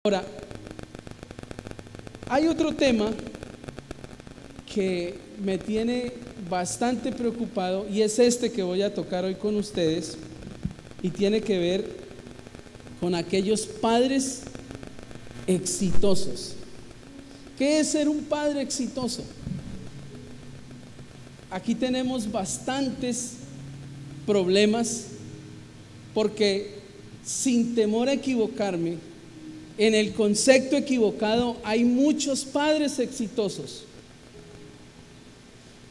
Ahora, hay otro tema que me tiene bastante preocupado y es este que voy a tocar hoy con ustedes y tiene que ver con aquellos padres exitosos. ¿Qué es ser un padre exitoso? Aquí tenemos bastantes problemas porque, sin temor a equivocarme, en el concepto equivocado hay muchos padres exitosos,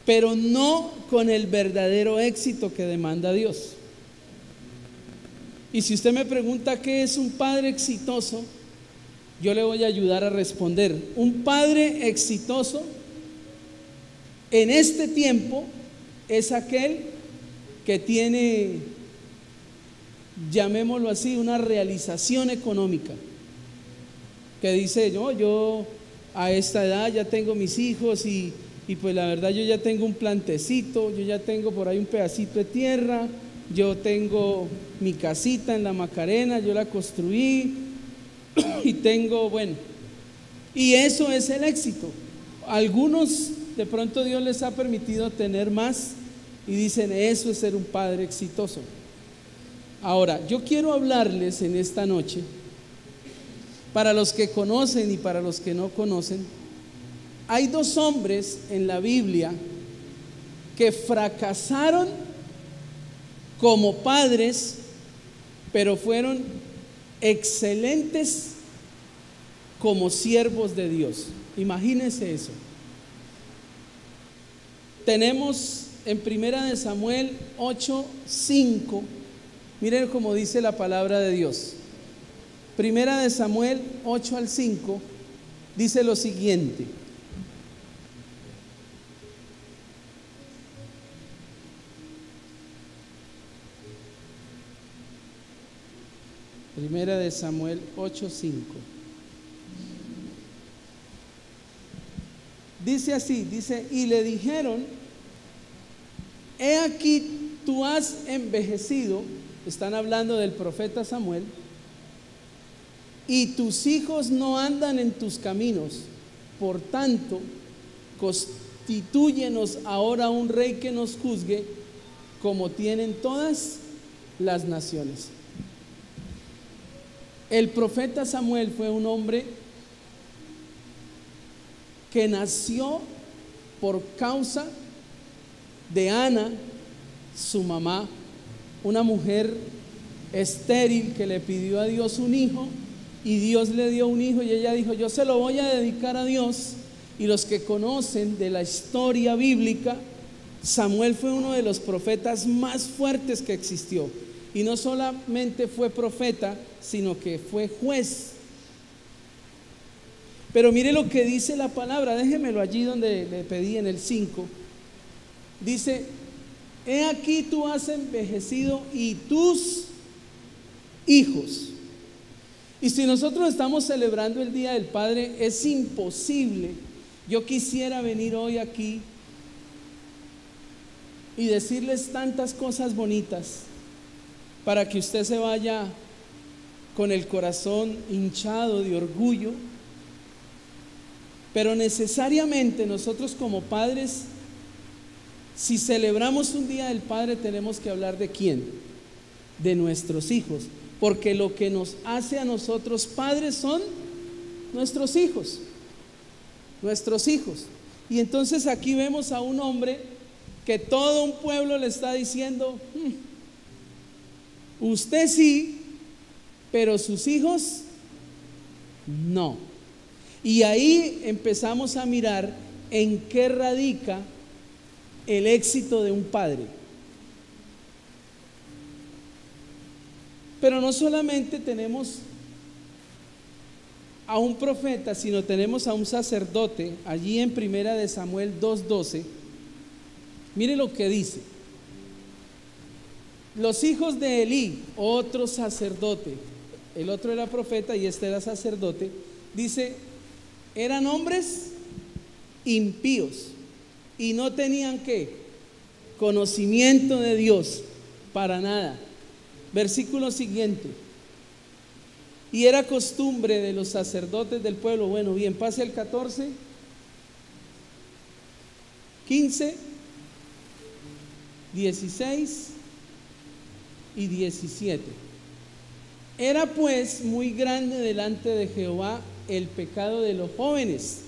pero no con el verdadero éxito que demanda Dios. Y si usted me pregunta qué es un padre exitoso, yo le voy a ayudar a responder. Un padre exitoso en este tiempo es aquel que tiene, llamémoslo así, una realización económica, que dice, yo a esta edad ya tengo mis hijos y pues la verdad yo ya tengo un plantecito, yo ya tengo por ahí un pedacito de tierra, yo tengo mi casita en la Macarena, yo la construí y tengo, bueno, y eso es el éxito. Algunos de pronto Dios les ha permitido tener más y dicen, eso es ser un padre exitoso. Ahora, yo quiero hablarles en esta noche, para los que conocen y para los que no conocen, hay dos hombres en la Biblia que fracasaron como padres, pero fueron excelentes como siervos de Dios. Imagínense eso. Tenemos en Primera de Samuel 8:5, miren cómo dice la palabra de Dios. Primera de Samuel 8 al 5 dice lo siguiente: Primera de Samuel 8:5. Dice así, dice, y le dijeron, he aquí tú has envejecido, están hablando del profeta Samuel, y tus hijos no andan en tus caminos, por tanto, constitúyenos ahora un rey que nos juzgue, como tienen todas las naciones. El profeta Samuel fue un hombre que nació por causa de Ana, su mamá, una mujer estéril que le pidió a Dios un hijo, y Dios le dio un hijo y ella dijo, yo se lo voy a dedicar a Dios. Y los que conocen de la historia bíblica, Samuel fue uno de los profetas más fuertes que existió, y no solamente fue profeta, sino que fue juez. Pero mire lo que dice la palabra, déjemelo allí donde le pedí en el 5. Dice, he aquí tú has envejecido y tus hijos. Y si nosotros estamos celebrando el Día del Padre, es imposible. Yo quisiera venir hoy aquí y decirles tantas cosas bonitas para que usted se vaya con el corazón hinchado de orgullo. Pero necesariamente nosotros como padres, si celebramos un Día del Padre, tenemos que hablar ¿de quién? De nuestros hijos, porque lo que nos hace a nosotros padres son nuestros hijos, nuestros hijos. Y entonces aquí vemos a un hombre que todo un pueblo le está diciendo, usted sí, pero sus hijos no. Y ahí empezamos a mirar en qué radica el éxito de un padre. Pero no solamente tenemos a un profeta, sino tenemos a un sacerdote allí en Primera de Samuel 2:12. Mire lo que dice. Los hijos de Elí, otro sacerdote, el otro era profeta y este era sacerdote, dice, eran hombres impíos y no tenían ¿qué? Conocimiento de Dios para nada. Versículo siguiente. Y era costumbre de los sacerdotes del pueblo. Bueno, bien, pase el 14, 15, 16 y 17. Era pues muy grande delante de Jehová el pecado de los jóvenes,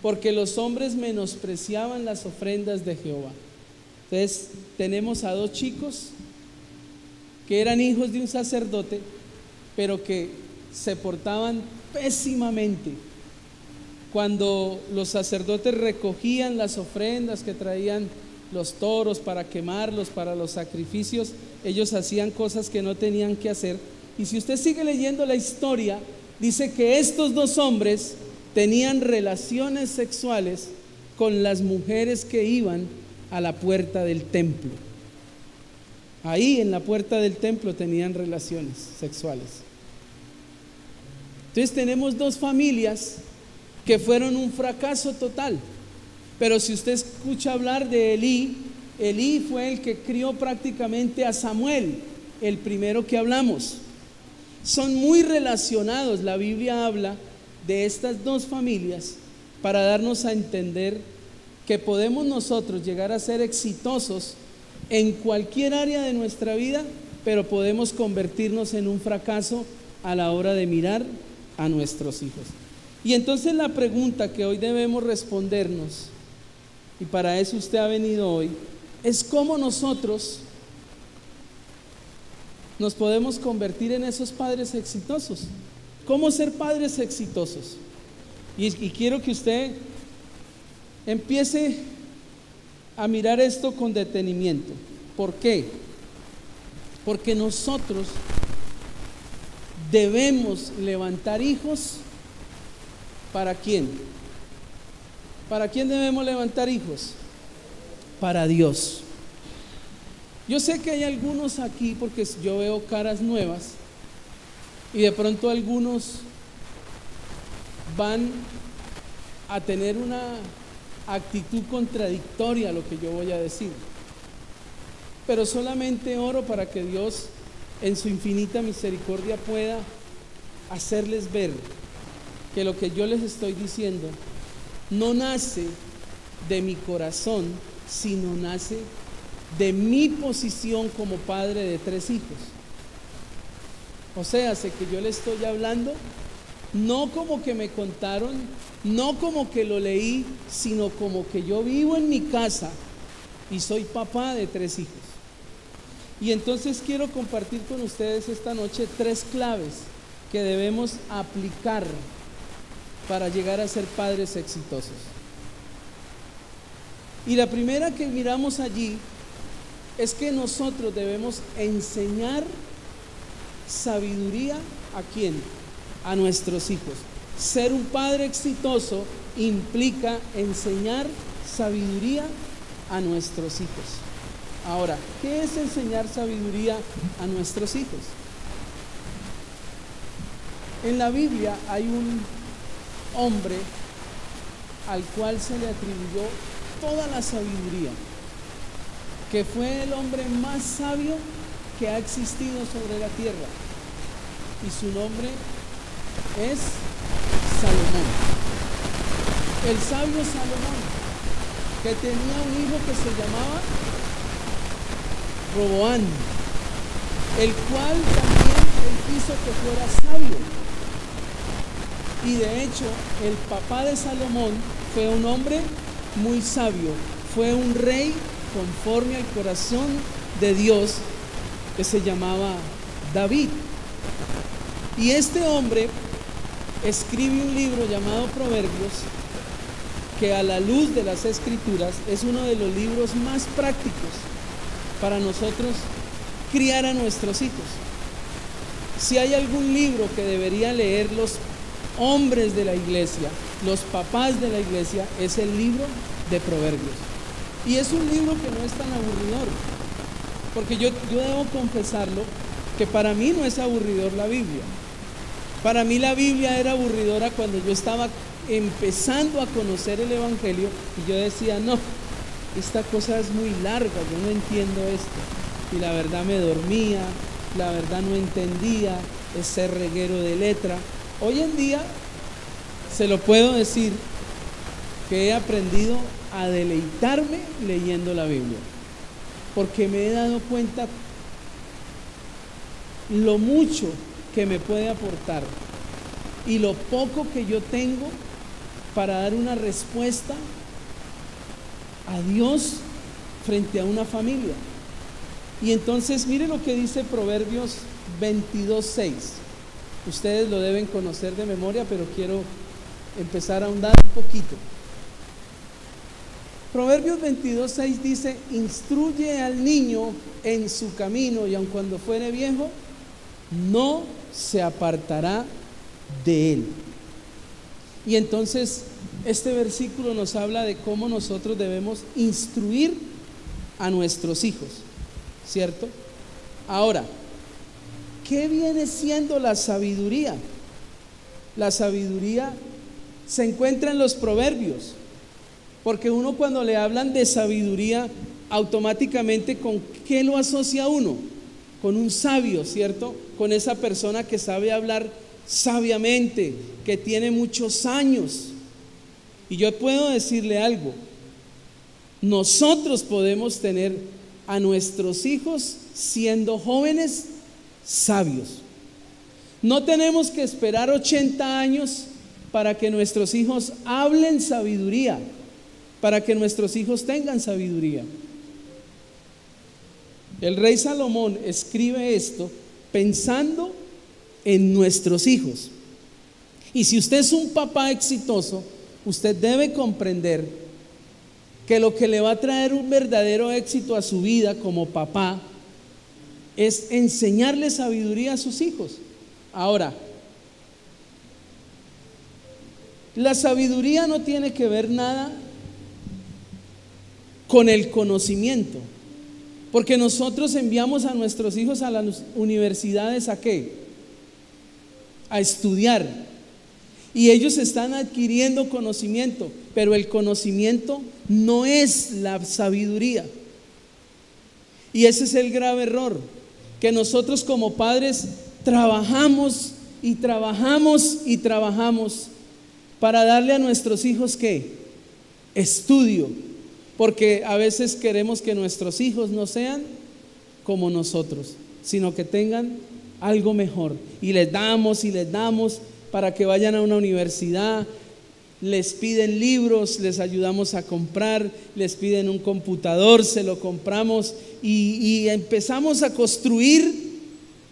porque los hombres menospreciaban las ofrendas de Jehová. Entonces tenemos a dos chicos que eran hijos de un sacerdote, pero que se portaban pésimamente. Cuando los sacerdotes recogían las ofrendas que traían los toros para quemarlos, para los sacrificios, ellos hacían cosas que no tenían que hacer. Y si usted sigue leyendo la historia, dice que estos dos hombres tenían relaciones sexuales con las mujeres que iban a la puerta del templo. Ahí en la puerta del templo tenían relaciones sexuales. Entonces tenemos dos familias que fueron un fracaso total. Pero si usted escucha hablar de Elí, Elí fue el que crió prácticamente a Samuel, el primero que hablamos. Son muy relacionados. La Biblia habla de estas dos familias para darnos a entender que podemos nosotros llegar a ser exitosos en cualquier área de nuestra vida, pero podemos convertirnos en un fracaso a la hora de mirar a nuestros hijos. Y entonces la pregunta que hoy debemos respondernos, y para eso usted ha venido hoy, es cómo nosotros nos podemos convertir en esos padres exitosos. ¿Cómo ser padres exitosos? Y quiero que usted empiece a mirar esto con detenimiento. ¿Por qué? Porque nosotros debemos levantar hijos. ¿Para quién? ¿Para quién debemos levantar hijos? Para Dios. Yo sé que hay algunos aquí, porque yo veo caras nuevas, y de pronto algunos van a tener una actitud contradictoria a lo que yo voy a decir. Pero solamente oro para que Dios en su infinita misericordia pueda hacerles ver que lo que yo les estoy diciendo no nace de mi corazón, sino nace de mi posición como padre de 3 hijos. O sea, sé que yo le estoy hablando no como que me contaron, no como que lo leí, sino como que yo vivo en mi casa y soy papá de 3 hijos. Y entonces quiero compartir con ustedes esta noche 3 claves que debemos aplicar para llegar a ser padres exitosos. Y la primera que miramos allí es que nosotros debemos enseñar sabiduría. ¿A quién? A nuestros hijos. Ser un padre exitoso implica enseñar sabiduría a nuestros hijos. Ahora, ¿qué es enseñar sabiduría a nuestros hijos? En la Biblia hay un hombre al cual se le atribuyó toda la sabiduría, que fue el hombre más sabio que ha existido sobre la tierra, y su nombre es Salomón. El sabio Salomón, que tenía un hijo que se llamaba Roboán, el cual también él quiso que fuera sabio. Y de hecho, el papá de Salomón fue un hombre muy sabio, fue un rey conforme al corazón de Dios, que se llamaba David. Y este hombre escribe un libro llamado Proverbios, que a la luz de las Escrituras es uno de los libros más prácticos para nosotros criar a nuestros hijos. Si hay algún libro que deberían leer los hombres de la iglesia, los papás de la iglesia, es el libro de Proverbios. Y es un libro que no es tan aburridor, porque yo debo confesarlo, que para mí no es aburridor la Biblia. Para mí la Biblia era aburridora cuando yo estaba empezando a conocer el Evangelio y yo decía, no, esta cosa es muy larga, yo no entiendo esto. Y la verdad me dormía, la verdad no entendía, ese reguero de letra. Hoy en día, se lo puedo decir, que he aprendido a deleitarme leyendo la Biblia, porque me he dado cuenta lo mucho que me puede aportar y lo poco que yo tengo para dar una respuesta a Dios frente a una familia. Y entonces mire lo que dice Proverbios 22:6. Ustedes lo deben conocer de memoria, pero quiero empezar a ahondar un poquito. Proverbios 22:6 dice: instruye al niño en su camino, y aun cuando fuere viejo, no se apartará de él. Y entonces este versículo nos habla de cómo nosotros debemos instruir a nuestros hijos, ¿cierto? Ahora, ¿qué viene siendo la sabiduría? La sabiduría se encuentra en los proverbios, porque uno cuando le hablan de sabiduría, automáticamente ¿con qué lo asocia uno? Con un sabio, ¿cierto? Con esa persona que sabe hablar sabiamente, que tiene muchos años. Y yo puedo decirle algo: nosotros podemos tener a nuestros hijos siendo jóvenes sabios. No tenemos que esperar 80 años para que nuestros hijos hablen sabiduría, para que nuestros hijos tengan sabiduría. El rey Salomón escribe esto pensando en nuestros hijos. Y si usted es un papá exitoso, usted debe comprender que lo que le va a traer un verdadero éxito a su vida como papá es enseñarle sabiduría a sus hijos. Ahora, la sabiduría no tiene que ver nada con el conocimiento, porque nosotros enviamos a nuestros hijos a las universidades ¿a qué? A estudiar, y ellos están adquiriendo conocimiento, pero el conocimiento no es la sabiduría. Y ese es el grave error, que nosotros como padres trabajamos y trabajamos y trabajamos para darle a nuestros hijos ¿qué? Estudio, porque a veces queremos que nuestros hijos no sean como nosotros, sino que tengan algo mejor, y les damos para que vayan a una universidad, les piden libros, les ayudamos a comprar, les piden un computador, se lo compramos, y empezamos a construir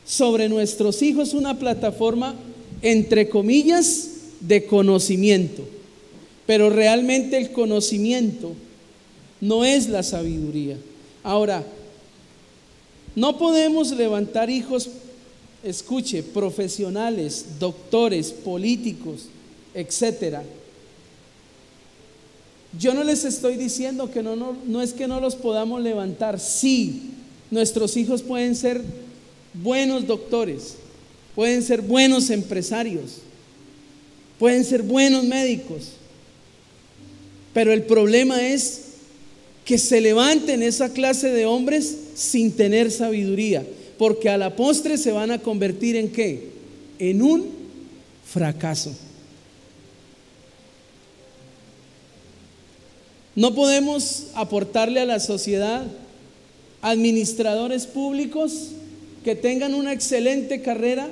sobre nuestros hijos una plataforma, entre comillas, de conocimiento. Pero realmente el conocimiento no es la sabiduría. Ahora, no podemos levantar hijos, escuche, profesionales, doctores, políticos, etcétera. Yo no les estoy diciendo que no es que no los podamos levantar. Sí, nuestros hijos pueden ser buenos doctores, pueden ser buenos empresarios, pueden ser buenos médicos, pero el problema es que se levanten esa clase de hombres sin tener sabiduría, porque a la postre se van a convertir ¿en qué? En un fracaso. No podemos aportarle a la sociedad administradores públicos que tengan una excelente carrera,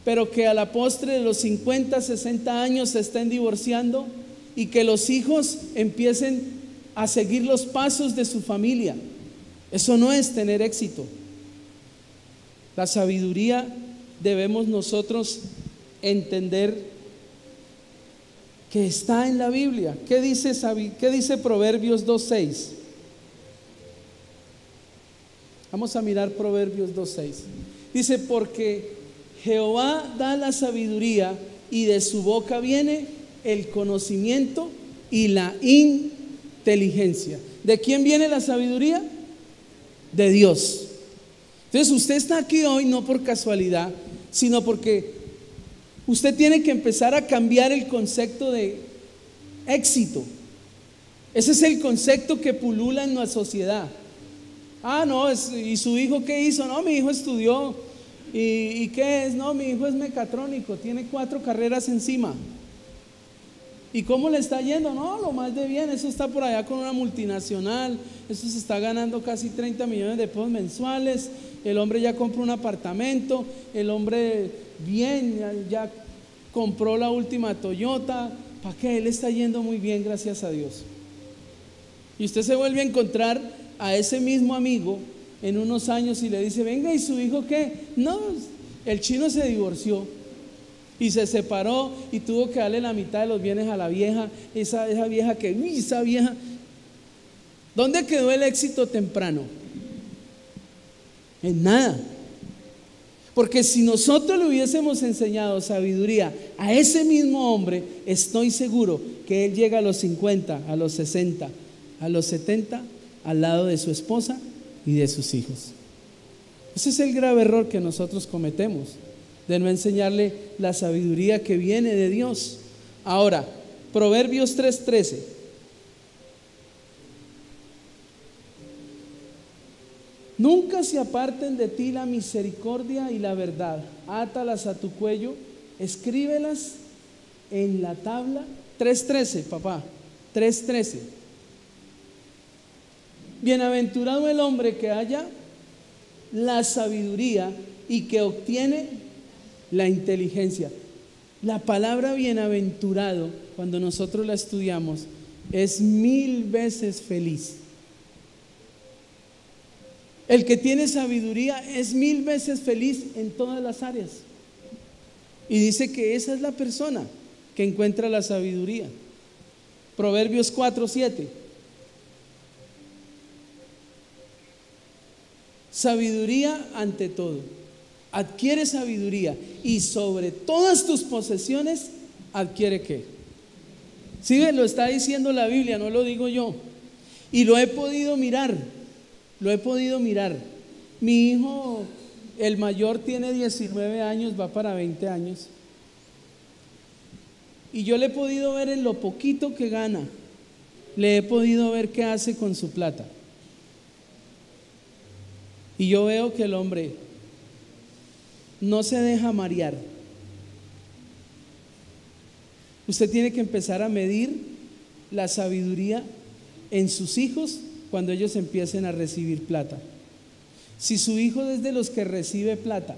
pero que a la postre de los 50, 60 años se estén divorciando, y que los hijos empiecen a seguir los pasos de su familia. Eso no es tener éxito. La sabiduría debemos nosotros entender que está en la Biblia. ¿Qué dice Proverbios 2:6? Vamos a mirar Proverbios 2:6. Dice: porque Jehová da la sabiduría, y de su boca viene el conocimiento y la inteligencia. ¿De quién viene la sabiduría? De Dios. Entonces usted está aquí hoy no por casualidad, sino porque usted tiene que empezar a cambiar el concepto de éxito. Ese es el concepto que pulula en la sociedad. ¿Y su hijo qué hizo? No, mi hijo estudió ¿Y qué es? No, mi hijo es mecatrónico, tiene 4 carreras encima. ¿Y cómo le está yendo? No, lo más de bien, eso está por allá con una multinacional, eso se está ganando casi 30 millones de pesos mensuales, el hombre ya compró un apartamento, el hombre bien, ya compró la última Toyota. ¿Para qué? Él está yendo muy bien, gracias a Dios. Y usted se vuelve a encontrar a ese mismo amigo en unos años y le dice, venga, ¿y su hijo qué? No, el chino se divorció y se separó y tuvo que darle la mitad de los bienes a la vieja, esa vieja que, uy, esa vieja. ¿Dónde quedó el éxito temprano? En nada. Porque si nosotros le hubiésemos enseñado sabiduría a ese mismo hombre, estoy seguro que él llega a los 50, a los 60, a los 70, al lado de su esposa y de sus hijos. Ese es el grave error que nosotros cometemos, de no enseñarle la sabiduría que viene de Dios. Ahora, Proverbios 3:13. Nunca se aparten de ti la misericordia y la verdad. Átalas a tu cuello, escríbelas en la tabla. 3:13, papá, 3:13. Bienaventurado el hombre que haya la sabiduría y que obtiene la inteligencia. La palabra bienaventurado, cuando nosotros la estudiamos, es 1000 veces feliz. El que tiene sabiduría es 1000 veces feliz en todas las áreas. Y dice que esa es la persona que encuentra la sabiduría. Proverbios 4:7. Sabiduría ante todo. Adquiere sabiduría y sobre todas tus posesiones adquiere ¿qué? Sí, lo está diciendo la Biblia, no lo digo yo. Y lo he podido mirar. Mi hijo, el mayor, tiene 19 años, va para 20 años. Y yo le he podido ver en lo poquito que gana, le he podido ver qué hace con su plata. Y yo veo que el hombre no se deja marear. Usted tiene que empezar a medir la sabiduría en sus hijos cuando ellos empiecen a recibir plata. Si su hijo es de los que recibe plata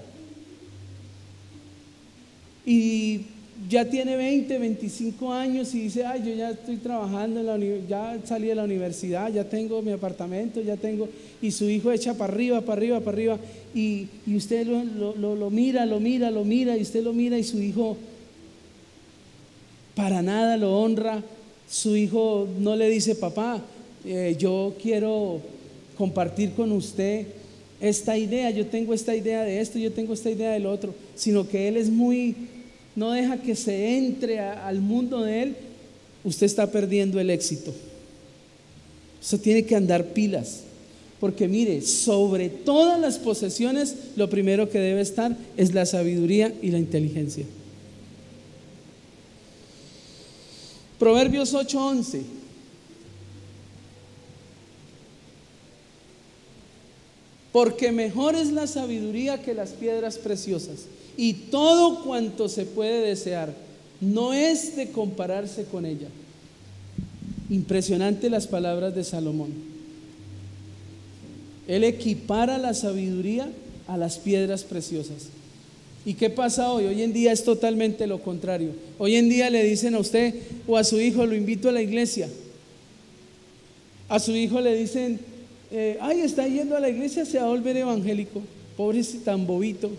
y ya tiene 20, 25 años y dice, ay, yo ya estoy trabajando ya salí de la universidad, ya tengo mi apartamento, ya tengo, y su hijo echa para arriba, y usted lo mira, y usted lo mira y su hijo para nada lo honra, su hijo no le dice, papá, yo quiero compartir con usted esta idea, yo tengo esta idea de esto, yo tengo esta idea del otro, sino que él es no deja que se entre al mundo de él. Usted está perdiendo el éxito. Usted tiene que andar pilas, porque mire, sobre todas las posesiones lo primero que debe estar es la sabiduría y la inteligencia. Proverbios 8:11. Porque mejor es la sabiduría que las piedras preciosas, y todo cuanto se puede desear no es de compararse con ella. Impresionante las palabras de Salomón. Él equipara la sabiduría a las piedras preciosas. ¿Y qué pasa hoy? Hoy en día es totalmente lo contrario. Hoy en día le dicen a usted o a su hijo, lo invito a la iglesia. A su hijo le dicen, ay, está yendo a la iglesia, se va a volver evangélico. Pobrecito, tan bobito.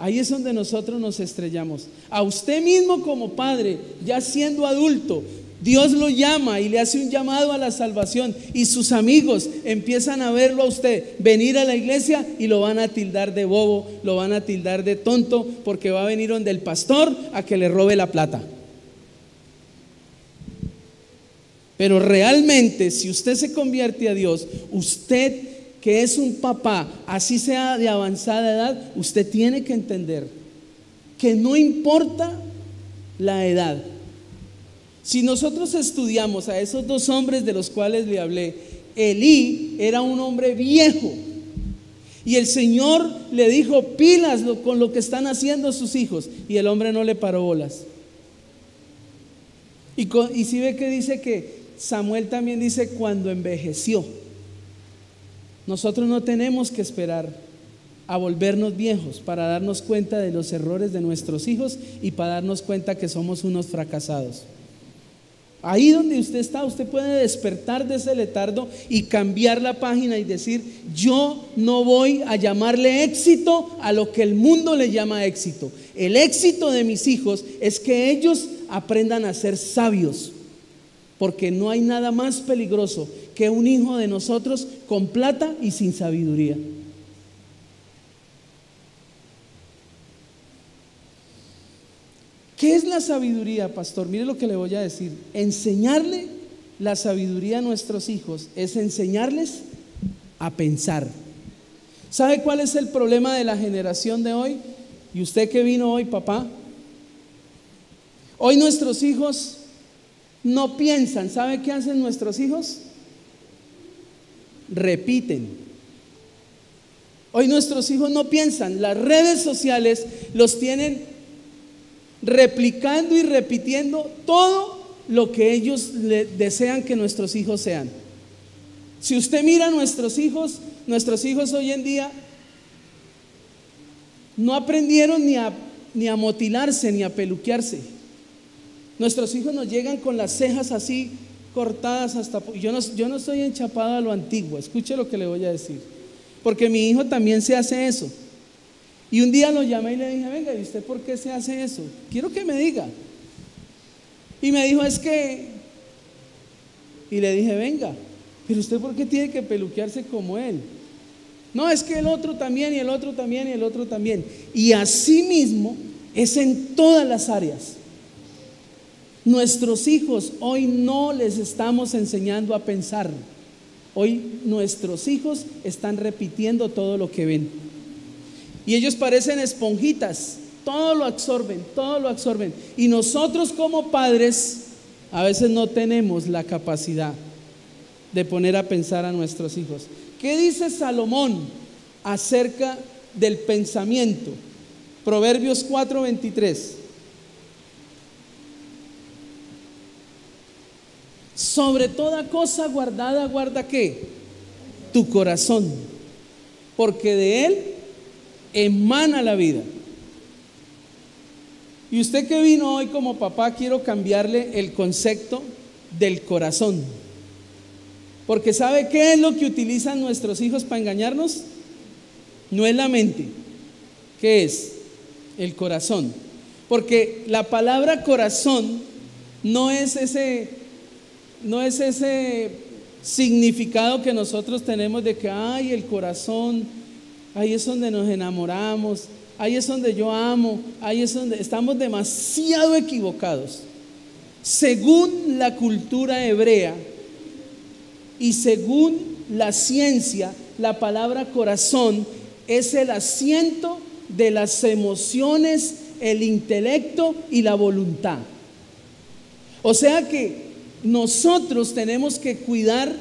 Ahí es donde nosotros nos estrellamos. A usted mismo como padre, ya siendo adulto, Dios lo llama y le hace un llamado a la salvación, y sus amigos empiezan a verlo a usted venir a la iglesia y lo van a tildar de bobo, lo van a tildar de tonto, porque va a venir donde el pastor a que le robe la plata. Pero realmente, si usted se convierte a Dios, usted que es un papá, así sea de avanzada edad, usted tiene que entender que no importa la edad. Si nosotros estudiamos a esos 2 hombres de los cuales le hablé, Elí era un hombre viejo Y el Señor le dijo: pilas con lo que están haciendo sus hijos. Y el hombre no le paró bolas. Y si ve que dice que Samuel también dice cuando envejeció. Nosotros no tenemos que esperar a volvernos viejos para darnos cuenta de los errores de nuestros hijos y para darnos cuenta que somos unos fracasados. Ahí donde usted está, usted puede despertar de ese letargo y cambiar la página y decir: yo no voy a llamarle éxito a lo que el mundo le llama éxito. El éxito de mis hijos es que ellos aprendan a ser sabios, porque no hay nada más peligroso que un hijo de nosotros con plata y sin sabiduría. ¿Qué es la sabiduría, pastor? Mire lo que le voy a decir. Enseñarle la sabiduría a nuestros hijos es enseñarles a pensar. ¿Sabe cuál es el problema de la generación de hoy? Y usted que vino hoy, papá. Hoy nuestros hijos no piensan. ¿Sabe qué hacen nuestros hijos? Repiten. Hoy nuestros hijos no piensan. Las redes sociales los tienen replicando y repitiendo todo lo que ellos desean que nuestros hijos sean. Si usted mira a nuestros hijos hoy en día no aprendieron ni a motilarse ni a peluquearse. Nuestros hijos nos llegan con las cejas así cortadas hasta... Yo no estoy enchapado a lo antiguo. Escuche lo que le voy a decir, porque mi hijo también se hace eso. Y un día lo llamé y le dije: venga, ¿y usted por qué se hace eso? Quiero que me diga. Y me dijo: es que... Y le dije: venga, pero ¿usted por qué tiene que peluquearse como él? No, es que el otro también, y el otro también, y el otro también. Y así mismo es en todas las áreas. Nuestros hijos hoy no les estamos enseñando a pensar. Hoy nuestros hijos están repitiendo todo lo que ven. Y ellos parecen esponjitas, todo lo absorben, todo lo absorben. Y nosotros como padres a veces no tenemos la capacidad de poner a pensar a nuestros hijos. ¿Qué dice Salomón acerca del pensamiento? Proverbios 4:23. Sobre toda cosa guardada, guarda ¿qué? Tu corazón, porque de él emana la vida. Y usted que vino hoy como papá, quiero cambiarle el concepto del corazón, porque ¿sabe qué es lo que utilizan nuestros hijos para engañarnos? No es la mente. ¿Qué es? El corazón. Porque la palabra corazón no es ese significado que nosotros tenemos de que ay, el corazón, ahí es donde nos enamoramos, ahí es donde yo amo, ahí es donde estamos demasiado equivocados. Según la cultura hebrea y según la ciencia, la palabra corazón es el asiento de las emociones, el intelecto y la voluntad. O sea que nosotros tenemos que cuidar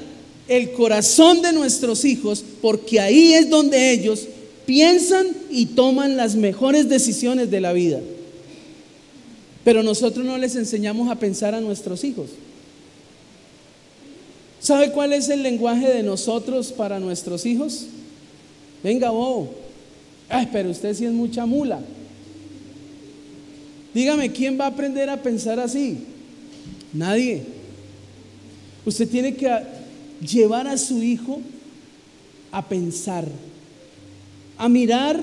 el corazón de nuestros hijos, porque ahí es donde ellos piensan y toman las mejores decisiones de la vida. Pero nosotros no les enseñamos a pensar a nuestros hijos. ¿Sabe cuál es el lenguaje de nosotros para nuestros hijos? Venga, bobo. Ay, pero usted sí es mucha mula. Dígame, ¿quién va a aprender a pensar así? Nadie. Usted tiene que llevar a su hijo a pensar, a mirar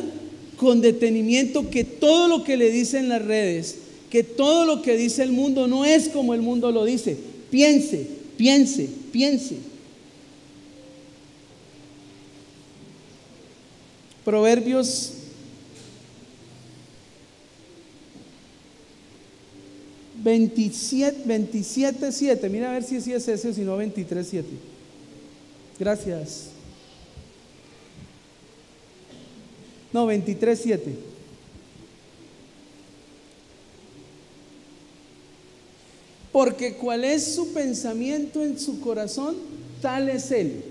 con detenimiento que todo lo que le dicen las redes, que todo lo que dice el mundo no es como el mundo lo dice. Piense, piense, piense. Proverbios 27:7. Mira a ver si es ese o si no 23:7. Gracias. No, 23:7. Porque cuál es su pensamiento en su corazón, tal es él.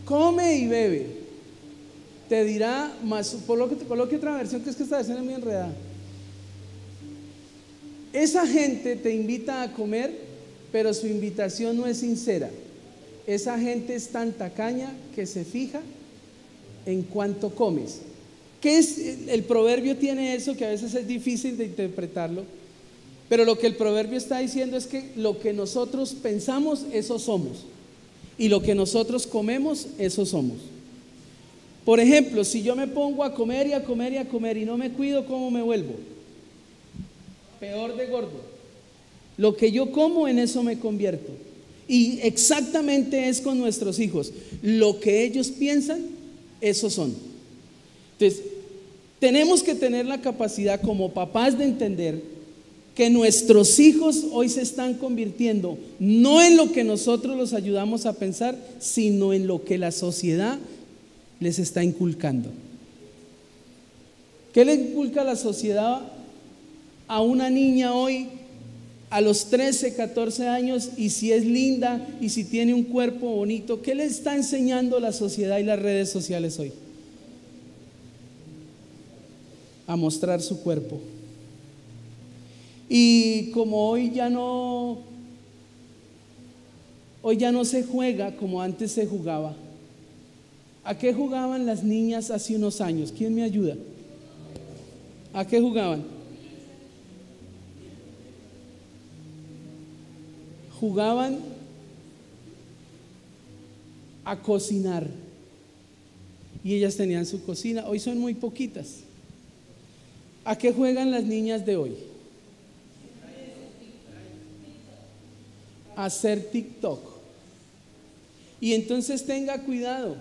come y bebe. Te dirá más, coloque otra versión, que es que esta versión es muy enredada. Esa gente te invita a comer, pero su invitación no es sincera. Esa gente es tan tacaña que se fija en cuánto comes. ¿Qué es? El proverbio tiene eso, que a veces es difícil de interpretarlo, pero lo que el proverbio está diciendo es que lo que nosotros pensamos, eso somos, y lo que nosotros comemos, eso somos. Por ejemplo, si yo me pongo a comer y a comer y a comer y no me cuido, ¿cómo me vuelvo? Peor de gordo. Lo que yo como, en eso me convierto. Y exactamente es con nuestros hijos. Lo que ellos piensan, esos son. Entonces, tenemos que tener la capacidad como papás de entender que nuestros hijos hoy se están convirtiendo no en lo que nosotros los ayudamos a pensar, sino en lo que la sociedad les está inculcando. ¿Qué le inculca la sociedad a una niña hoy a los 13, 14 años? Y si es linda y si tiene un cuerpo bonito, ¿qué le está enseñando la sociedad y las redes sociales hoy? A mostrar su cuerpo. Y como hoy ya no se juega como antes se jugaba. ¿A qué jugaban las niñas hace unos años? ¿Quién me ayuda? ¿A qué jugaban? Jugaban a cocinar. Y ellas tenían su cocina. Hoy son muy poquitas. ¿A qué juegan las niñas de hoy? A hacer TikTok. Y entonces tenga cuidado,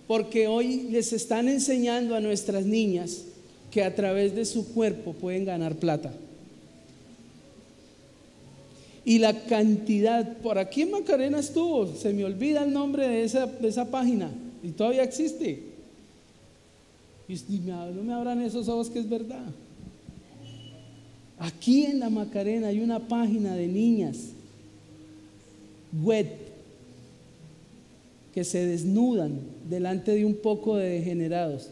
porque hoy les están enseñando a nuestras niñas que a través de su cuerpo pueden ganar plata. Y la cantidad, por aquí en Macarena estuvo, se me olvida el nombre de esa página, y todavía existe. Y no me abran esos ojos, que es verdad. Aquí en la Macarena hay una página de niñas web que se desnudan delante de un poco de degenerados,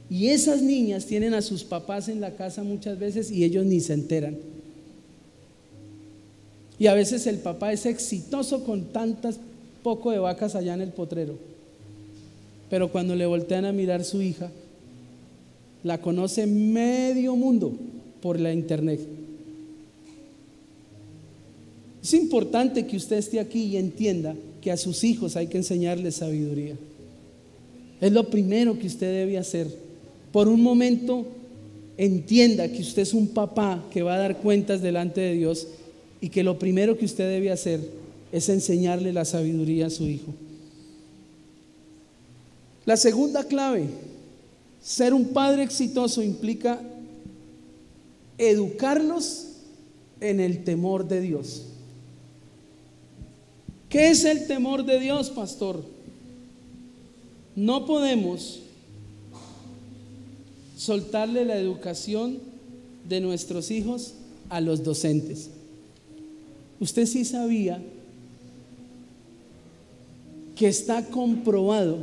y esas niñas tienen a sus papás en la casa muchas veces y ellos ni se enteran. Y a veces el papá es exitoso con tantas poco de vacas allá en el potrero, pero cuando le voltean a mirar su hija, la conoce medio mundo por la internet. Es importante que usted esté aquí y entienda que a sus hijos hay que enseñarles sabiduría. Es lo primero que usted debe hacer. Por un momento entienda que usted es un papá que va a dar cuentas delante de Dios, y que lo primero que usted debe hacer es enseñarle la sabiduría a su hijo. La segunda clave, ser un padre exitoso, implica educarlos en el temor de Dios. ¿Qué es el temor de Dios, pastor? No podemos soltarle la educación de nuestros hijos a los docentes. Usted sí sabía que está comprobado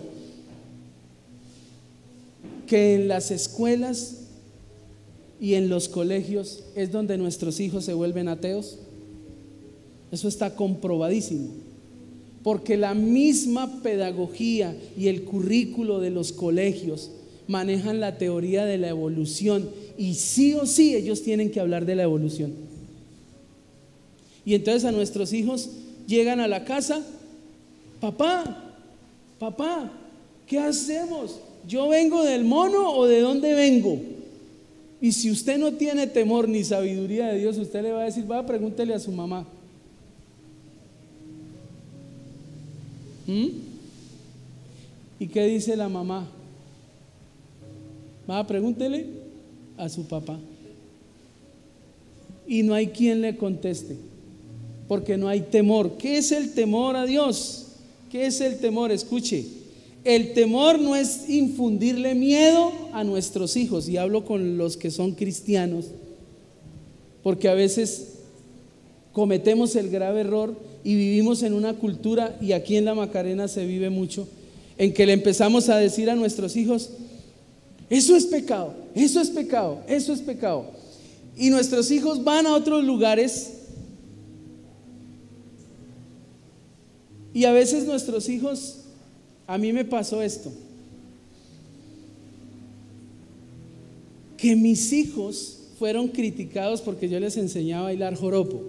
que en las escuelas y en los colegios es donde nuestros hijos se vuelven ateos. Eso está comprobadísimo, porque la misma pedagogía y el currículo de los colegios manejan la teoría de la evolución, y sí o sí ellos tienen que hablar de la evolución. Y entonces a nuestros hijos llegan a la casa: papá, ¿qué hacemos? ¿Yo vengo del mono o de dónde vengo? Y si usted no tiene temor ni sabiduría de Dios, usted le va a decir: va, pregúntele a su mamá. ¿Y qué dice la mamá? Va, pregúntele a su papá. Y no hay quien le conteste, porque no hay temor. ¿Qué es el temor a Dios? ¿Qué es el temor? Escuche, el temor no es infundirle miedo a nuestros hijos, y hablo con los que son cristianos, porque a veces cometemos el grave error y vivimos en una cultura, y aquí en la Macarena se vive mucho, en que le empezamos a decir a nuestros hijos: eso es pecado, eso es pecado, eso es pecado. Y nuestros hijos van a otros lugares y a veces nuestros hijos, a mí me pasó esto, que mis hijos fueron criticados porque yo les enseñaba a bailar joropo,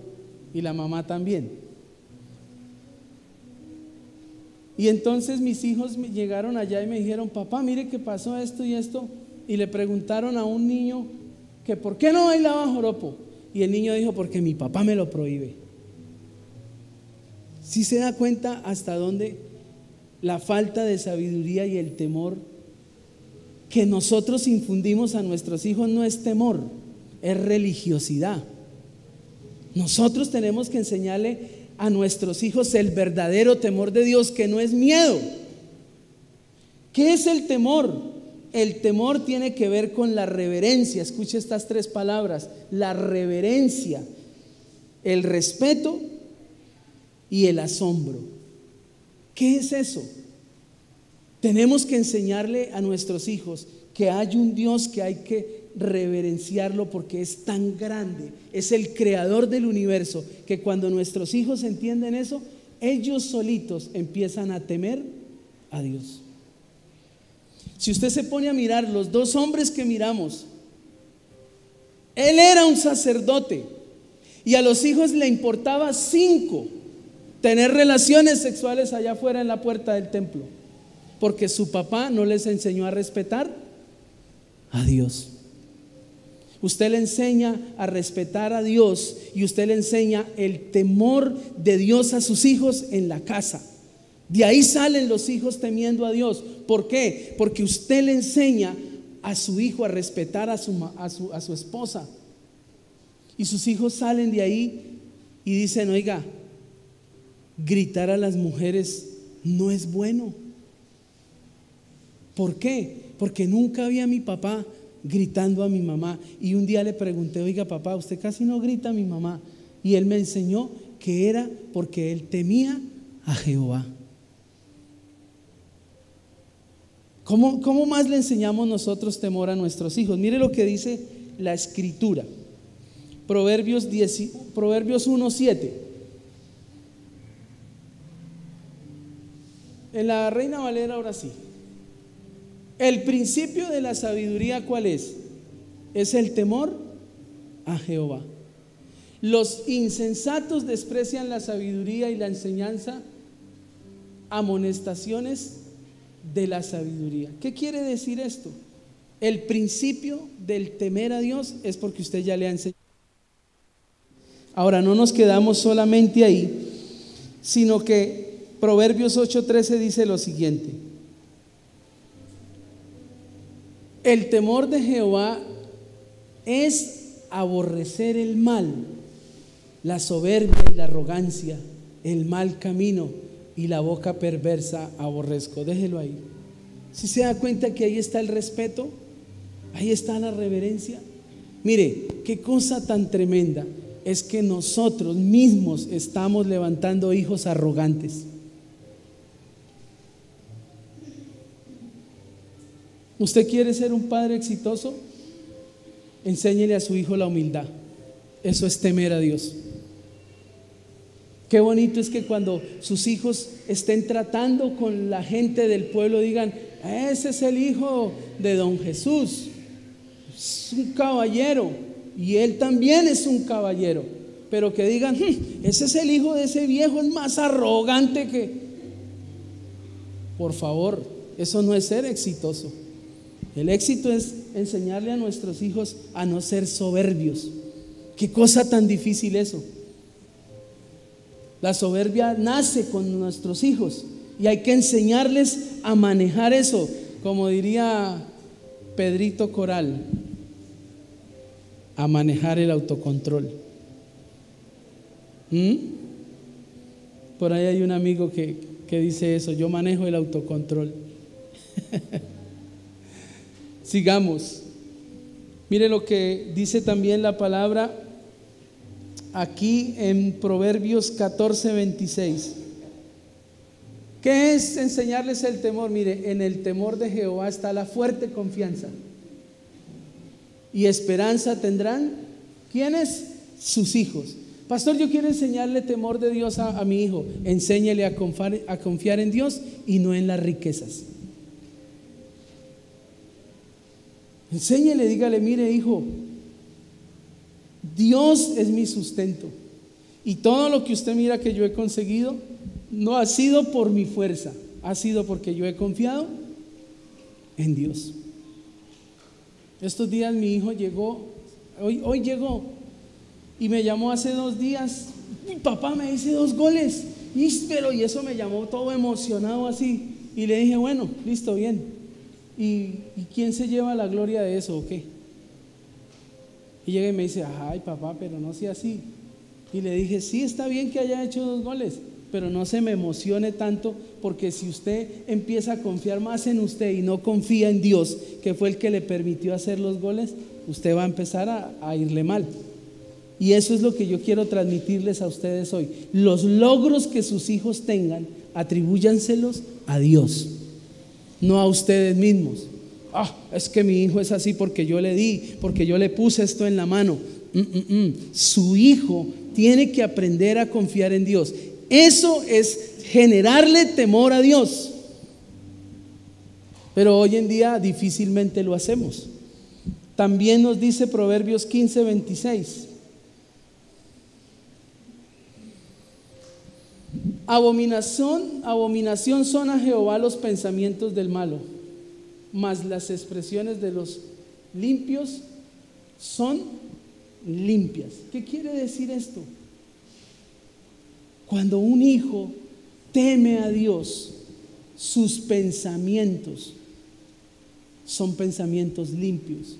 y la mamá también. Y entonces mis hijos llegaron allá y me dijeron: papá, mire que pasó esto y esto. Y le preguntaron a un niño que por qué no bailaba joropo. Y el niño dijo: porque mi papá me lo prohíbe. ¿Sí se da cuenta hasta dónde la falta de sabiduría y el temor que nosotros infundimos a nuestros hijos no es temor, es religiosidad? Nosotros tenemos que enseñarle a nuestros hijos el verdadero temor de Dios, que no es miedo. ¿Qué es el temor? El temor tiene que ver con la reverencia. Escuche estas tres palabras: la reverencia, el respeto y el asombro. ¿Qué es eso? Tenemos que enseñarle a nuestros hijos que hay un Dios que hay que reverenciarlo porque es tan grande, es el creador del universo, que cuando nuestros hijos entienden eso, ellos solitos empiezan a temer a Dios. Si usted se pone a mirar los dos hombres que miramos, él era un sacerdote y a los hijos le importaba 5 tener relaciones sexuales allá afuera en la puerta del templo, porque su papá no les enseñó a respetar a Dios. Usted le enseña a respetar a Dios y usted le enseña el temor de Dios a sus hijos en la casa. De ahí salen los hijos temiendo a Dios. ¿Por qué? Porque usted le enseña a su hijo a respetar a su esposa. Y sus hijos salen de ahí y dicen: oiga, gritar a las mujeres no es bueno. ¿Por qué? Porque nunca vi a mi papá gritando a mi mamá. Y un día le pregunté: oiga papá, usted casi no grita a mi mamá. Y él me enseñó que era porque él temía a Jehová. ¿Cómo más le enseñamos nosotros temor a nuestros hijos? Mire lo que dice la Escritura. Proverbios 1:7. En la Reina Valera, ahora sí. El principio de la sabiduría, ¿cuál es? Es el temor a Jehová. Los insensatos desprecian la sabiduría y la enseñanza, amonestaciones de la sabiduría. ¿Qué quiere decir esto? El principio del temer a Dios es porque usted ya le ha enseñado. Ahora, no nos quedamos solamente ahí, sino que Proverbios 8:13 dice lo siguiente: el temor de Jehová es aborrecer el mal, la soberbia y la arrogancia, el mal camino y la boca perversa aborrezco. Déjelo ahí. Si se da cuenta que ahí está el respeto, ahí está la reverencia. Mire, qué cosa tan tremenda es que nosotros mismos estamos levantando hijos arrogantes. ¿Usted quiere ser un padre exitoso? Enséñele a su hijo la humildad. Eso es temer a Dios. Qué bonito es que cuando sus hijos estén tratando con la gente del pueblo digan: ese es el hijo de don Jesús, es un caballero y él también es un caballero. Pero que digan: ese es el hijo de ese viejo, es más arrogante que... Por favor, eso no es ser exitoso. El éxito es enseñarle a nuestros hijos a no ser soberbios. Qué cosa tan difícil eso. La soberbia nace con nuestros hijos y hay que enseñarles a manejar eso, como diría Pedrito Coral, a manejar el autocontrol. Por ahí hay un amigo que dice eso: yo manejo el autocontrol. Sigamos. Mire lo que dice también la palabra aquí en Proverbios 14:26. ¿Qué es enseñarles el temor? Mire, en el temor de Jehová está la fuerte confianza. Y esperanza tendrán, ¿quiénes? Sus hijos. Pastor, yo quiero enseñarle temor de Dios a mi hijo. Enséñele a confiar en Dios y no en las riquezas. Enséñele, dígale, mire hijo, Dios es mi sustento. Y todo lo que usted mira que yo he conseguido no ha sido por mi fuerza, ha sido porque yo he confiado en Dios. Estos días mi hijo llegó, hoy llegó y me llamó hace 2 días. Papá, me hice 2 goles. Y eso me llamó todo emocionado así. Y le dije, bueno, listo, bien. ¿Y quién se lleva la gloria de eso o qué? Y llega y me dice, ay papá, pero no sea así. Y le dije, sí, está bien que haya hecho 2 goles, pero no se me emocione tanto, porque si usted empieza a confiar más en usted y no confía en Dios, que fue el que le permitió hacer los goles, usted va a empezar a irle mal. Y eso es lo que yo quiero transmitirles a ustedes hoy. Los logros que sus hijos tengan, atribúyanselos a Dios, no a ustedes mismos. Es que mi hijo es así porque yo le di, porque yo le puse esto en la mano. Su hijo tiene que aprender a confiar en Dios. Eso es generarle temor a Dios. Pero hoy en día difícilmente lo hacemos. También nos dice Proverbios 15:26. Abominación son a Jehová los pensamientos del malo, mas las expresiones de los limpios son limpias. ¿Qué quiere decir esto? Cuando un hijo teme a Dios, sus pensamientos son pensamientos limpios.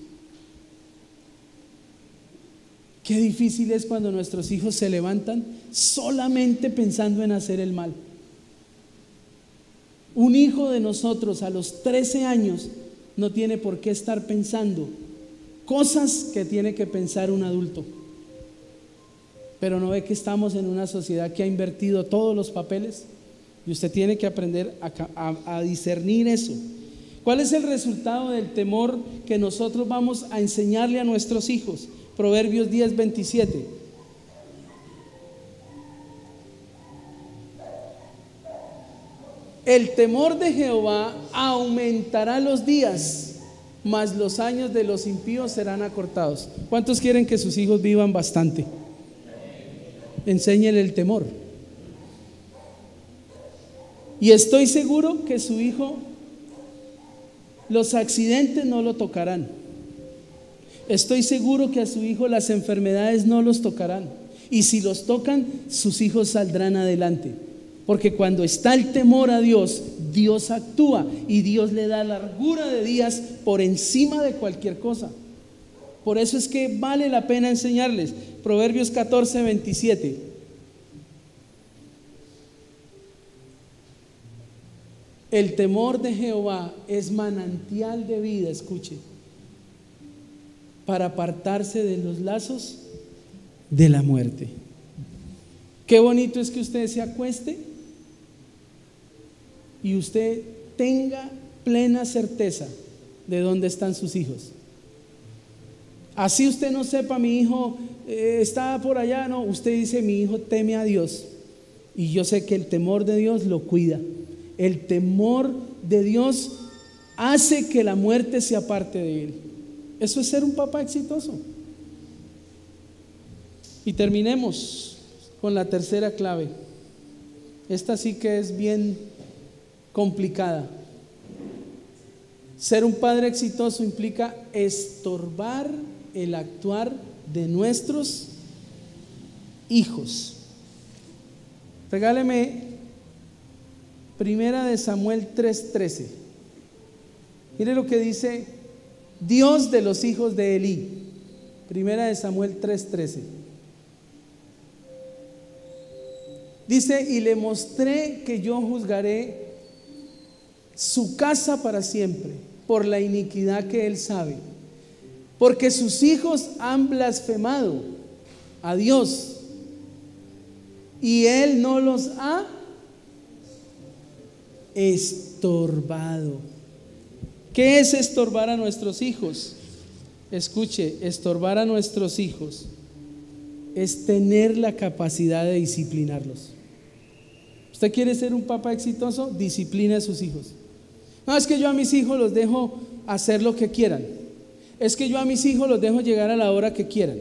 Qué difícil es cuando nuestros hijos se levantan solamente pensando en hacer el mal. Un hijo de nosotros a los 13 años no tiene por qué estar pensando cosas que tiene que pensar un adulto. Pero no ve que estamos en una sociedad que ha invertido todos los papeles, y usted tiene que aprender a discernir eso. ¿Cuál es el resultado del temor que nosotros vamos a enseñarle a nuestros hijos? Proverbios 10:27. El temor de Jehová aumentará los días, mas los años de los impíos serán acortados. ¿Cuántos quieren que sus hijos vivan bastante? Enséñele el temor. Y estoy seguro que su hijo, los accidentes no lo tocarán. Estoy seguro que a su hijo las enfermedades no los tocarán. Y si los tocan, sus hijos saldrán adelante. Porque cuando está el temor a Dios, Dios actúa y Dios le da largura de días por encima de cualquier cosa. Por eso es que vale la pena enseñarles. Proverbios 14:27. El temor de Jehová es manantial de vida, escuche, para apartarse de los lazos de la muerte. Qué bonito es que usted se acueste y usted tenga plena certeza de dónde están sus hijos. Así usted no sepa, mi hijo está por allá, no, usted dice, mi hijo teme a Dios, y yo sé que el temor de Dios lo cuida. El temor de Dios hace que la muerte se aparte de él. Eso es ser un papá exitoso. Y terminemos con la tercera clave. Esta sí que es bien complicada. Ser un padre exitoso implica estorbar el actuar de nuestros hijos. Regáleme Primera de Samuel 3:13. Mire lo que dice Dios de los hijos de Elí. Primera de Samuel 3:13. Dice, y le mostré que yo juzgaré su casa para siempre por la iniquidad que él sabe, porque sus hijos han blasfemado a Dios y Él no los ha estorbado. ¿Qué es estorbar a nuestros hijos? Escuche, estorbar a nuestros hijos es tener la capacidad de disciplinarlos. ¿Usted quiere ser un papá exitoso? Discipline a sus hijos. No, es que yo a mis hijos los dejo hacer lo que quieran. Es que yo a mis hijos los dejo llegar a la hora que quieran.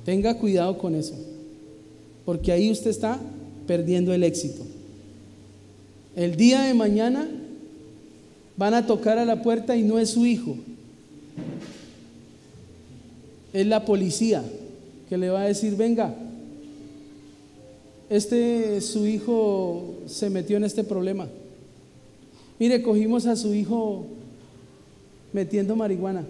Tenga cuidado con eso, porque ahí usted está perdiendo el éxito. El día de mañana van a tocar a la puerta y no es su hijo, es la policía que le va a decir: venga, su hijo se metió en este problema. Mire, cogimos a su hijo metiendo marihuana.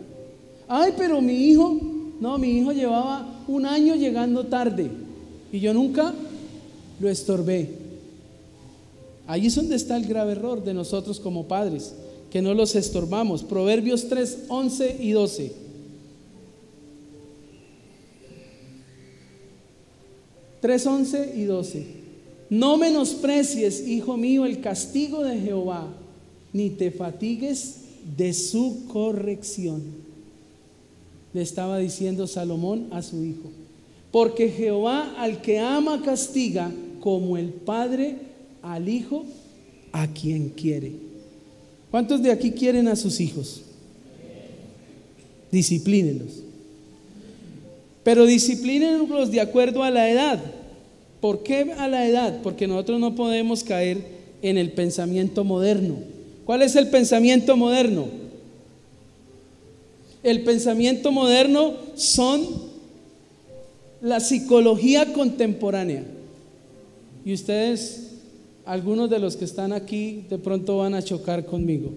Ay, pero mi hijo, no, mi hijo llevaba 1 año llegando tarde y yo nunca lo estorbé. Ahí es donde está el grave error de nosotros como padres, que no los estorbamos. Proverbios 3, 11 y 12. Tres, 11 y 12. No menosprecies, hijo mío, el castigo de Jehová, ni te fatigues de su corrección. Le estaba diciendo Salomón a su hijo, porque Jehová al que ama castiga, como el padre al hijo a quien quiere. ¿Cuántos de aquí quieren a sus hijos? Disciplínenlos. Pero disciplínenlos de acuerdo a la edad. ¿Por qué a la edad? Porque nosotros no podemos caer en el pensamiento moderno. ¿Cuál es el pensamiento moderno? El pensamiento moderno son la psicología contemporánea. Y ustedes, algunos de los que están aquí, de pronto van a chocar conmigo.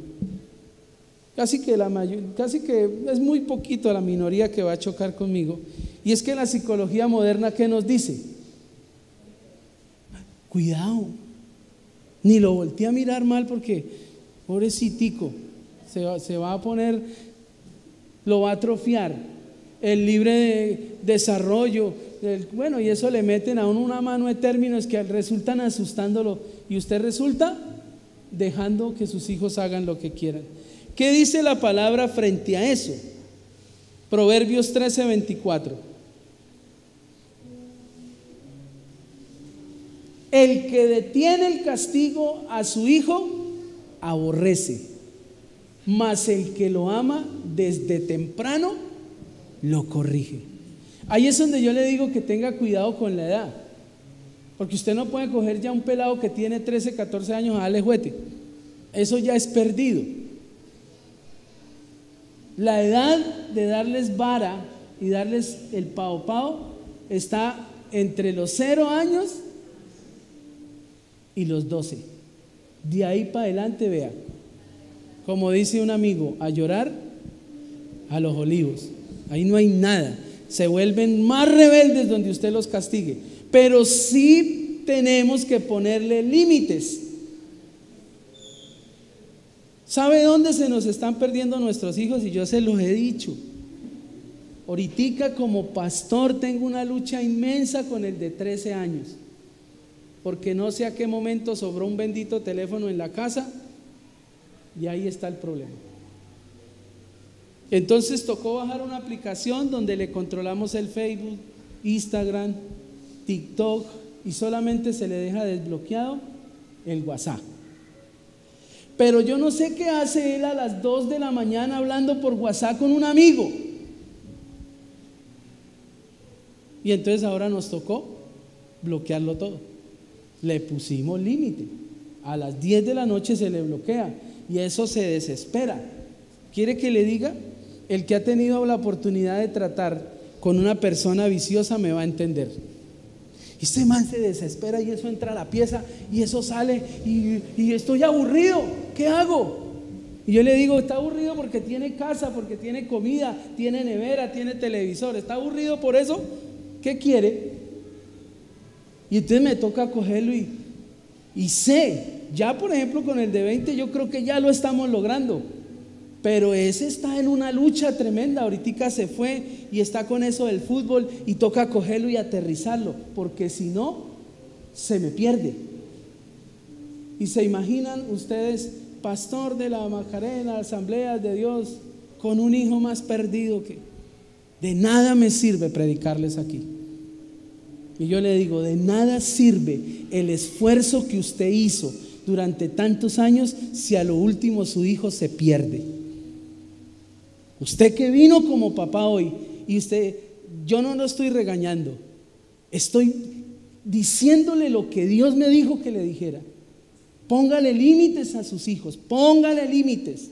Casi que es muy poquito la minoría que va a chocar conmigo. Y es que la psicología moderna, ¿qué nos dice? Cuidado, ni lo voltee a mirar mal, porque pobrecitico, se va a poner, lo va a atrofiar. El libre de desarrollo, bueno, y eso le meten a uno una mano de términos que resultan asustándolo, y usted resulta dejando que sus hijos hagan lo que quieran. ¿Qué dice la palabra frente a eso? Proverbios 13, 24. El que detiene el castigo a su hijo aborrece, mas el que lo ama desde temprano lo corrige. Ahí es donde yo le digo que tenga cuidado con la edad, porque usted no puede coger ya un pelado que tiene 13, 14 años a darle juguete. Eso ya es perdido. La edad de darles vara y darles el pao pao está entre los 0 años y los 12. De ahí para adelante, vea, como dice un amigo, a llorar a los olivos. Ahí no hay nada. Se vuelven más rebeldes donde usted los castigue. Pero sí tenemos que ponerle límites. ¿Sabe dónde se nos están perdiendo nuestros hijos? Y yo se los he dicho. Ahoritica como pastor tengo una lucha inmensa con el de 13 años. Porque no sé a qué momento sobró un bendito teléfono en la casa y ahí está el problema. Entonces tocó bajar una aplicación donde le controlamos el Facebook, Instagram, TikTok, y solamente se le deja desbloqueado el WhatsApp. Pero yo no sé qué hace él a las 2 de la mañana hablando por WhatsApp con un amigo. Y entonces ahora nos tocó bloquearlo todo. Le pusimos límite. A las 10 de la noche se le bloquea y eso se desespera. ¿Quiere que le diga? El que ha tenido la oportunidad de tratar con una persona viciosa me va a entender. Este man se desespera y eso entra a la pieza y eso sale y estoy aburrido. ¿Qué hago? Y yo le digo, está aburrido porque tiene casa, porque tiene comida, tiene nevera, tiene televisor. ¿Está aburrido por eso? ¿Qué quiere? Y entonces me toca cogerlo y sé, ya por ejemplo con el de 20 yo creo que ya lo estamos logrando, pero ese está en una lucha tremenda. Ahorita se fue y está con eso del fútbol y toca cogerlo y aterrizarlo, porque si no se me pierde. Y se imaginan ustedes, pastor de la Macarena, Asambleas de Dios, con un hijo más perdido que de nada me sirve predicarles aquí. Y yo le digo, de nada sirve el esfuerzo que usted hizo durante tantos años si a lo último su hijo se pierde. Usted que vino como papá hoy, y usted, yo no lo estoy regañando, estoy diciéndole lo que Dios me dijo que le dijera. Póngale límites a sus hijos, póngale límites.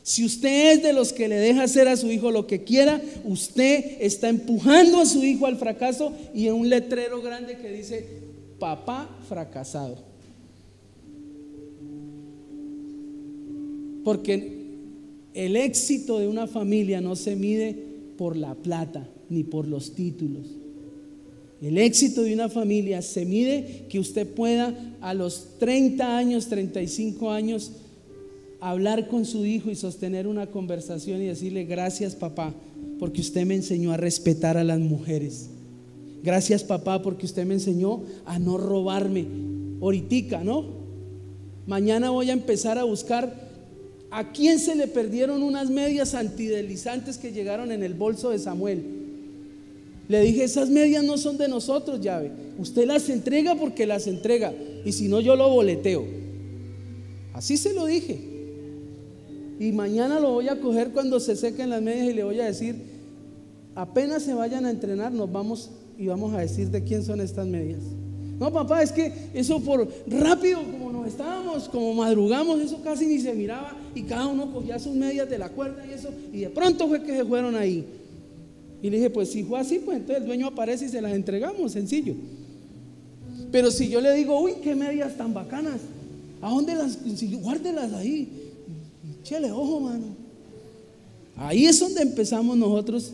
Si usted es de los que le deja hacer a su hijo lo que quiera, usted está empujando a su hijo al fracaso, y en un letrero grande que dice papá fracasado. Porque el éxito de una familia no se mide por la plata ni por los títulos. El éxito de una familia se mide que usted pueda a los 30 años, 35 años, hablar con su hijo y sostener una conversación y decirle: gracias papá, porque usted me enseñó a respetar a las mujeres. Gracias papá, porque usted me enseñó a no robarme. Ahoritica, ¿no? Mañana voy a empezar a buscar a quién se le perdieron unas medias antideslizantes que llegaron en el bolso de Samuel. Le dije: esas medias no son de nosotros, llave. Usted las entrega porque las entrega, y si no yo lo boleteo. Así se lo dije. Y mañana lo voy a coger cuando se sequen las medias y le voy a decir: apenas se vayan a entrenar, nos vamos y vamos a decir de quién son estas medias. No papá, es que eso por rápido, como nos estábamos, como madrugamos, eso casi ni se miraba, y cada uno cogía sus medias de la cuerda y eso, y de pronto fue que se fueron ahí. Y le dije: pues si fue así, pues entonces el dueño aparece y se las entregamos, sencillo. Pero si yo le digo: uy, qué medias tan bacanas, ¿a dónde las? Guárdelas ahí, échale ojo, mano. Ahí es donde empezamos nosotros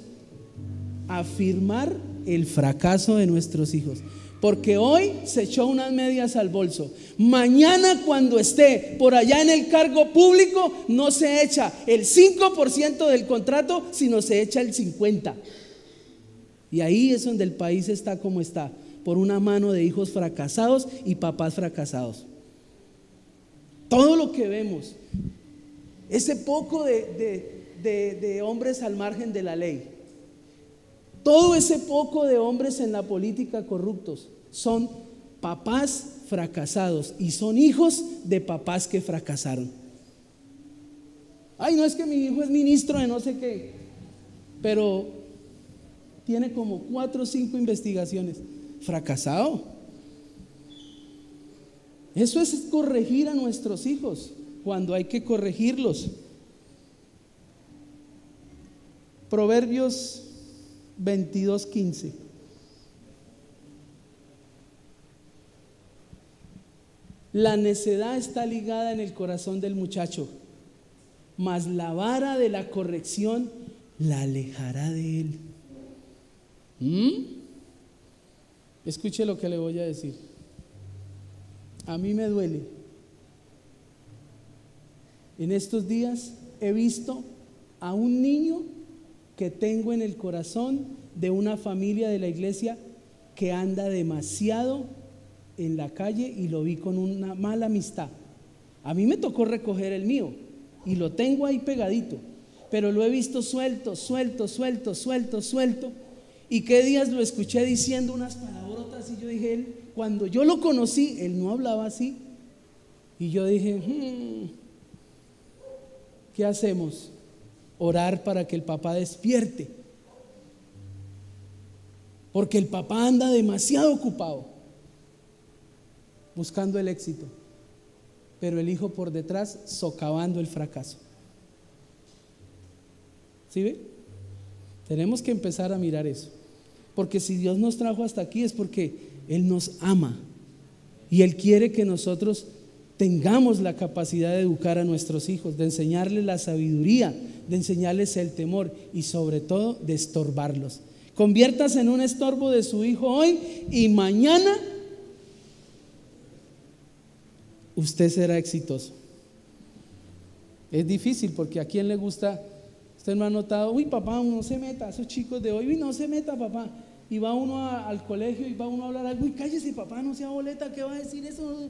a firmar el fracaso de nuestros hijos. Porque hoy se echó unas medias al bolso, mañana cuando esté por allá en el cargo público no se echa el 5% del contrato, sino se echa el 50%. Y ahí es donde el país está como está, por una mano de hijos fracasados y papás fracasados. Todo lo que vemos, ese poco de hombres al margen de la ley, todo ese poco de hombres en la política corruptos, son papás fracasados y son hijos de papás que fracasaron. Ay, no, es que mi hijo es ministro de no sé qué, pero tiene como 4 o 5 investigaciones. Fracasado. Eso es corregir a nuestros hijos cuando hay que corregirlos. Proverbios 22:15. La necedad está ligada en el corazón del muchacho, mas la vara de la corrección la alejará de él. Escuche lo que le voy a decir. A mí me duele. En estos días he visto a un niño que tengo en el corazón de una familia de la iglesia que anda demasiado en la calle, y lo vi con una mala amistad. A mí me tocó recoger el mío y lo tengo ahí pegadito, pero lo he visto suelto. Y qué días lo escuché diciendo unas palabrotas, y yo dije: cuando yo lo conocí, él no hablaba así. Y yo dije: ¿qué hacemos? Orar para que el papá despierte, porque el papá anda demasiado ocupado buscando el éxito, pero el hijo por detrás socavando el fracaso. ¿Sí ve? Tenemos que empezar a mirar eso, porque si Dios nos trajo hasta aquí es porque Él nos ama y Él quiere que nosotros tengamos la capacidad de educar a nuestros hijos, de enseñarles la sabiduría, de enseñarles el temor y sobre todo de estorbarlos. Conviértase en un estorbo de su hijo hoy, y mañana usted será exitoso. Es difícil, porque a quién le gusta. Usted no ha notado: uy papá, no se meta, esos chicos de hoy, uy no se meta papá. y va uno al colegio y va uno a hablar algo y cállese papá, no sea boleta, ¿qué va a decir eso?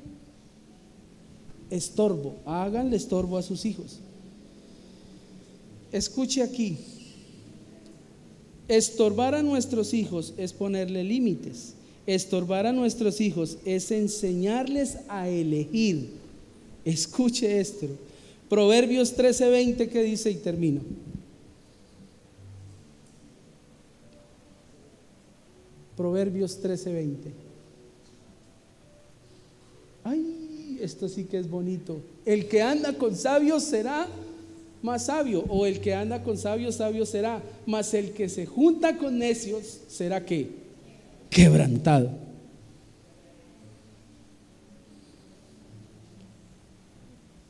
Estorbo, háganle estorbo a sus hijos. Escuche aquí, estorbar a nuestros hijos es ponerle límites. Estorbar a nuestros hijos es enseñarles a elegir. Escuche esto, Proverbios 13:20, que dice, y termino. Proverbios 13:20. Ay, esto sí que es bonito. El que anda con sabios será más sabio, o el que anda con sabios, sabio será, mas el que se junta con necios será ¿qué? Quebrantado.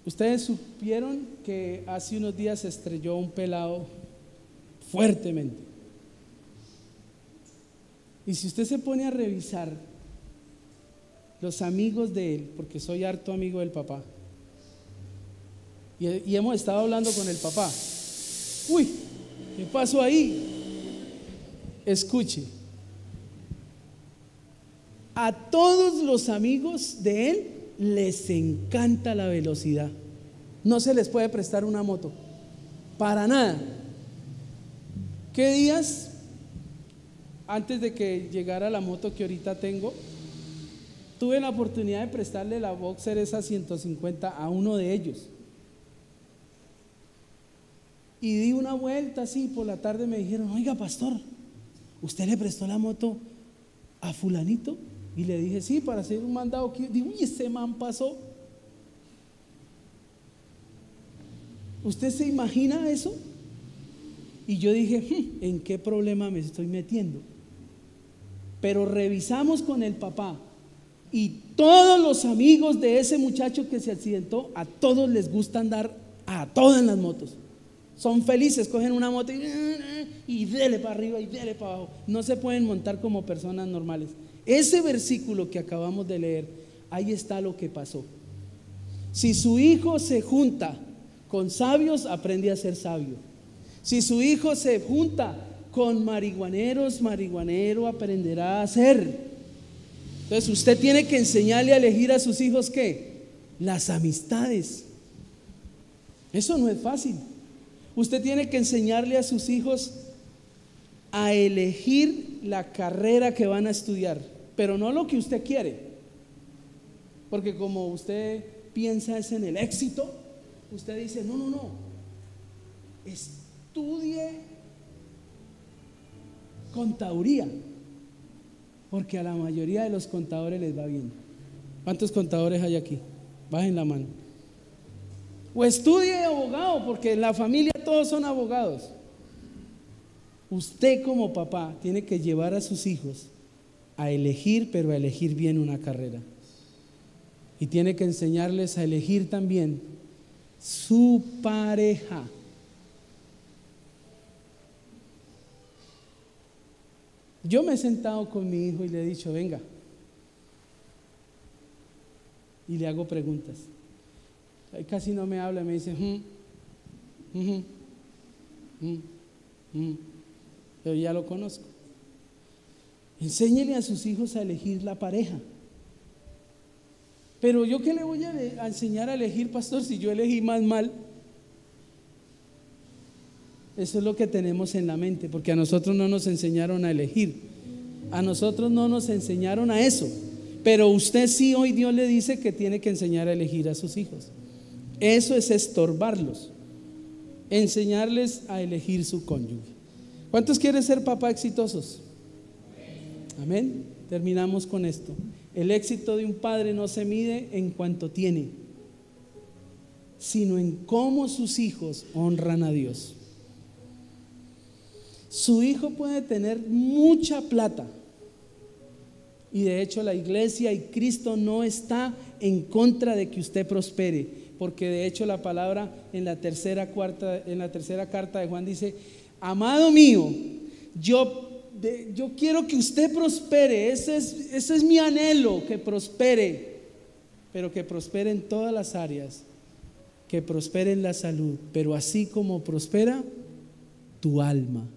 Ustedes supieron que hace unos días se estrelló un pelado fuertemente. Y si usted se pone a revisar los amigos de él, porque soy harto amigo del papá, y hemos estado hablando con el papá. Uy, ¿qué pasó ahí? Escuche, a todos los amigos de él les encanta la velocidad. No se les puede prestar una moto, para nada. ¿Qué días antes de que llegara la moto que ahorita tengo, tuve la oportunidad de prestarle la Boxer esa 150 a uno de ellos? Y di una vuelta así, por la tarde me dijeron, oiga pastor, ¿usted le prestó la moto a fulanito? Y le dije, sí, para hacer un mandado. Digo, uy, ese man pasó. ¿Usted se imagina eso? Y yo dije, ¿en qué problema me estoy metiendo? Pero revisamos con el papá y todos los amigos de ese muchacho que se accidentó, a todos les gusta andar a todas las motos. Son felices, cogen una moto y dele para arriba y dele para abajo. No se pueden montar como personas normales. Ese versículo que acabamos de leer, ahí está lo que pasó. Si su hijo se junta con sabios, aprende a ser sabio. Si su hijo se junta con marihuaneros, marihuanero aprenderá a ser. Entonces usted tiene que enseñarle a elegir a sus hijos ¿qué? Las amistades. Eso no es fácil. Usted tiene que enseñarle a sus hijos a elegir la carrera que van a estudiar, pero no lo que usted quiere, porque como usted piensa es en el éxito, usted dice no, estudie contaduría, porque a la mayoría de los contadores les va bien. ¿Cuántos contadores hay aquí? Bajen la mano. O estudie abogado, porque en la familia todos son abogados. Usted como papá tiene que llevar a sus hijos a elegir, pero a elegir bien una carrera. Y tiene que enseñarles a elegir también su pareja. Yo me he sentado con mi hijo y le he dicho, venga, y le hago preguntas. Casi no me habla, me dice, pero ya lo conozco. Enséñele a sus hijos a elegir la pareja. Pero yo ¿qué le voy a enseñar a elegir, pastor, si yo elegí más mal? Eso es lo que tenemos en la mente, porque a nosotros no nos enseñaron a elegir. A nosotros no nos enseñaron a eso. Pero usted sí, hoy Dios le dice que tiene que enseñar a elegir a sus hijos. Eso es estorbarlos, enseñarles a elegir su cónyuge. ¿Cuántos quieren ser papás exitosos? Amén. Terminamos con esto. El éxito de un padre no se mide en cuanto tiene, sino en cómo sus hijos honran a Dios. Su hijo puede tener mucha plata, y de hecho la iglesia y Cristo no está en contra de que usted prospere, porque de hecho la palabra en la tercera carta de Juan dice, amado mío, yo quiero que usted prospere, ese es mi anhelo, que prospere, pero que prospere en todas las áreas, que prospere en la salud, pero así como prospera tu alma.